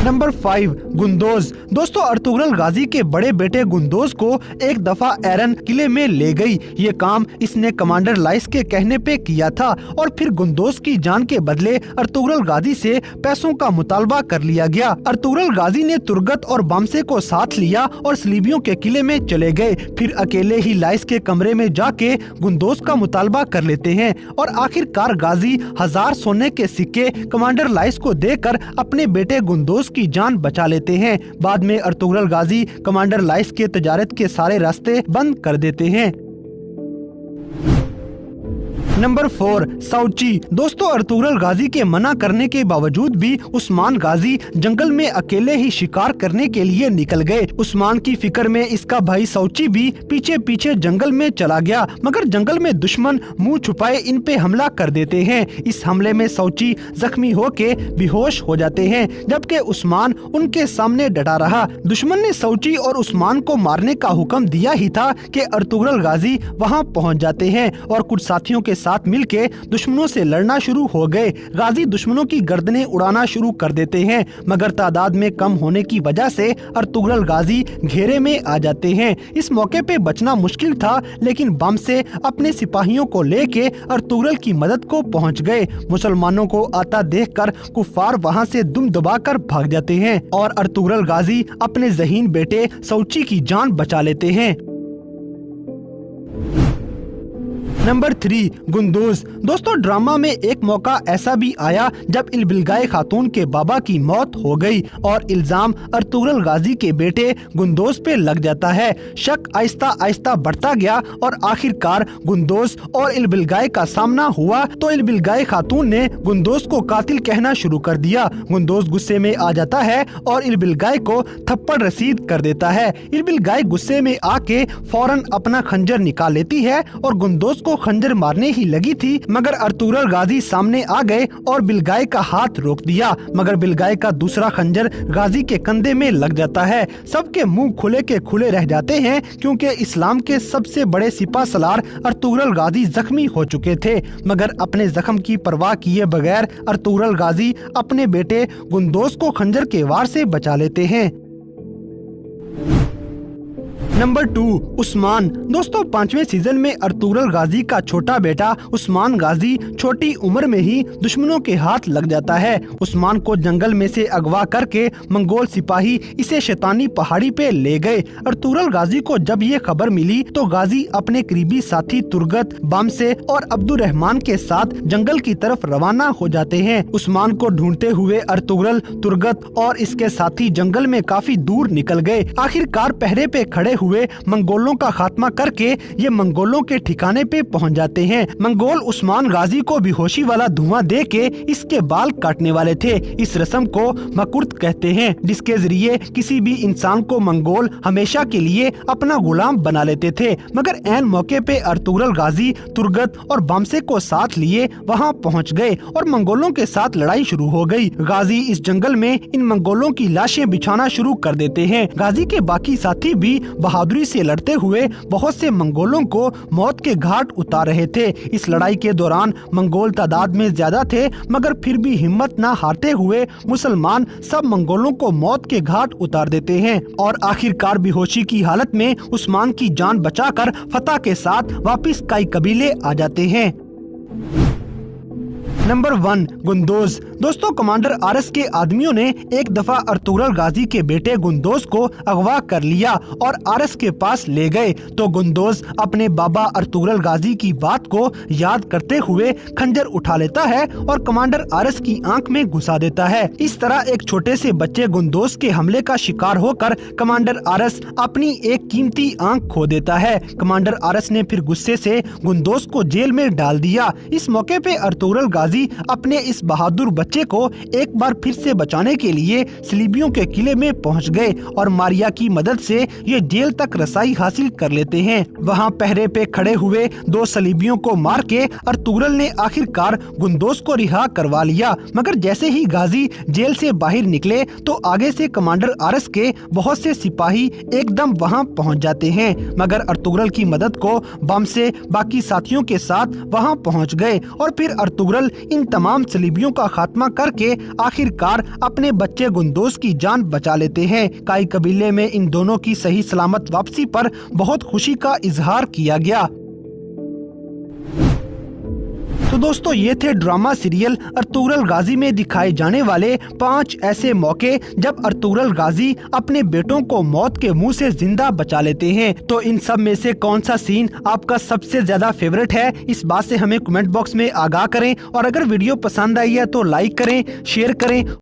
Number 5 Gundoj. दोस्तों Ertugrul गाजी के बड़े बेटे गुंदोज को एक दफा एरन किले में ले गई। ये काम इसने कमांडर लाइस के कहने पे किया था और फिर गुंदोज की जान के बदले अर्तुगरुल गाजी से पैसों का मुतालबा कर लिया गया। अर्तुगरुल गाजी ने तुर्गत और बामसे को साथ लिया और सलीबियों के किले में चले गए। फिर अकेले ही लाइस के कमरे में जाके गुंदोज का मुतालबा कर लेते हैं और आखिरकार गाजी 1000 सोने के सिक्के कमांडर लाइस को देकर अपने बेटे गुंदोज की जान बचा लेते हैं। बाद में अर्तुगरुल गाजी कमांडर लाइस के तजारत के सारे रास्ते बंद कर देते हैं। नंबर 4 साउची। दोस्तों अर्तुगरुल गाजी के मना करने के बावजूद भी उस्मान गाजी जंगल में अकेले ही शिकार करने के लिए निकल गए। उस्मान की फिक्र में इसका भाई साउची भी पीछे पीछे जंगल में चला गया, मगर जंगल में दुश्मन मुंह छुपाए इन पे हमला कर देते हैं। इस हमले में साउची जख्मी होके बेहोश हो जाते हैं, जबकि उस्मान उनके सामने डटा रहा। दुश्मन ने साउची और उस्मान को मारने का हुक्म दिया ही था कि अर्तुगरुल गाजी वहाँ पहुँच जाते हैं और कुछ साथियों के साथ मिलके दुश्मनों से लड़ना शुरू हो गए। गाजी दुश्मनों की गर्दनें उड़ाना शुरू कर देते हैं, मगर तादाद में कम होने की वजह से अर्तुगरुल गाजी घेरे में आ जाते हैं। इस मौके पे बचना मुश्किल था, लेकिन बामसे अपने सिपाहियों को लेके अर्तुगरुल की मदद को पहुंच गए। मुसलमानों को आता देखकर कुफार वहां से दुम दबाकर भाग जाते हैं और अर्तुगरुल गाजी अपने ज़हीन बेटे साउची की जान बचा लेते हैं। नंबर 3 गुंदोज। दोस्तों ड्रामा में एक मौका ऐसा भी आया जब इल्बिलगाय खातून के बाबा की मौत हो गई और इल्जाम अर्तुगरुल गाजी के बेटे गुंदोज पे लग जाता है। शक आहिस्ता आहिस्ता बढ़ता गया और आखिरकार गुंदोज और इल्बिलगाय का सामना हुआ तो इल्बिलगाय खातून ने गुंदोज को कातिल कहना शुरू कर दिया। गुंदोज गुस्से में आ जाता है और इल्बिलगाय को थप्पड़ रसीद कर देता है। इल्बिलगाय गुस्से में आके फौरन अपना खंजर निकाल लेती है और गुंदोज को खंजर मारने ही लगी थी, मगर अर्तुगरुल गाजी सामने आ गए और बिलगाय का हाथ रोक दिया, मगर बिलगाय का दूसरा खंजर गाजी के कंधे में लग जाता है। सबके मुंह खुले के खुले रह जाते हैं, क्योंकि इस्लाम के सबसे बड़े सिपा सलार अर्तुगरुल गाजी जख्मी हो चुके थे, मगर अपने जख्म की परवाह किए बगैर अर्तुगरुल गाजी अपने बेटे गुंदोज को खंजर के वार से बचा लेते हैं। नंबर 2 उस्मान। दोस्तों 5वें सीजन में अर्तुगरुल गाजी का छोटा बेटा उस्मान गाजी छोटी उम्र में ही दुश्मनों के हाथ लग जाता है। उस्मान को जंगल में से अगवा करके मंगोल सिपाही इसे शैतानी पहाड़ी पे ले गए। अर्तुगरुल गाजी को जब ये खबर मिली तो गाजी अपने करीबी साथी तुर्गत, बामसे और अब्दुर्रहमान के साथ जंगल की तरफ रवाना हो जाते हैं। उस्मान को ढूंढते हुए अर्तुगरुल, तुर्गत और इसके साथी जंगल में काफी दूर निकल गए। आखिरकार पहरे पे खड़े हुए मंगोलों का खात्मा करके ये मंगोलों के ठिकाने पे पहुंच जाते हैं। मंगोल उस्मान गाजी को बेहोशी वाला धुआं दे के इसके बाल काटने वाले थे। इस रस्म को मकुर्त कहते हैं, जिसके जरिए किसी भी इंसान को मंगोल हमेशा के लिए अपना गुलाम बना लेते थे। मगर ऐन मौके पे अर्तुगरुल गाजी तुर्गत और बामसे को साथ लिए वहाँ पहुँच गए और मंगोलों के साथ लड़ाई शुरू हो गई। गाजी इस जंगल में इन मंगोलों की लाशें बिछाना शुरू कर देते हैं। गाजी के बाकी साथी भी बहादुरी से लड़ते हुए बहुत से मंगोलों को मौत के घाट उतार रहे थे। इस लड़ाई के दौरान मंगोल तादाद में ज्यादा थे, मगर फिर भी हिम्मत न हारते हुए मुसलमान सब मंगोलों को मौत के घाट उतार देते हैं और आखिरकार बेहोशी की हालत में उस्मान की जान बचाकर फतह के साथ वापिस काई कबीले आ जाते हैं। नंबर 1 गुंदोज। दोस्तों कमांडर आरस के आदमियों ने एक दफा अर्तुगरुल गाजी के बेटे गुंदोज को अगवा कर लिया और आरस के पास ले गए तो गुंदोज अपने बाबा अर्तुगरुल गाजी की बात को याद करते हुए खंजर उठा लेता है और कमांडर आरस की आंख में घुसा देता है। इस तरह एक छोटे से बच्चे गुंदोज के हमले का शिकार होकर कमांडर आरस अपनी एक कीमती आंख खो देता है। कमांडर आरस ने फिर गुस्से से गुंदोज को जेल में डाल दिया। इस मौके पे अर्तुगरुल गाजी अपने इस बहादुर बच्चे को एक बार फिर से बचाने के लिए सलीबियों के किले में पहुंच गए और मारिया की मदद से ये जेल तक रसाई हासिल कर लेते हैं। वहां पहरे पे खड़े हुए 2 सलीबियों को मार के अर्तुगरुल ने आखिरकार गुंदोज को रिहा करवा लिया। मगर जैसे ही गाजी जेल से बाहर निकले तो आगे से कमांडर आरस के बहुत से सिपाही एकदम वहां पहुंच जाते हैं, मगर अर्तुगरुल की मदद को बामसे बाकी साथियों के साथ वहां पहुंच गए और फिर अर्तुगरुल इन तमाम सलीबियों का खात्मा करके आखिरकार अपने बच्चे गुंदोज की जान बचा लेते हैं। काई कबीले में इन दोनों की सही सलामत वापसी पर बहुत खुशी का इजहार किया गया। तो दोस्तों ये थे ड्रामा सीरियल अर्तुगरुल गाजी में दिखाए जाने वाले 5 ऐसे मौके जब अर्तुगरुल गाजी अपने बेटों को मौत के मुंह से जिंदा बचा लेते हैं। तो इन सब में से कौन सा सीन आपका सबसे ज्यादा फेवरेट है, इस बात से हमें कमेंट बॉक्स में आगाह करें। और अगर वीडियो पसंद आई है तो लाइक करें, शेयर करें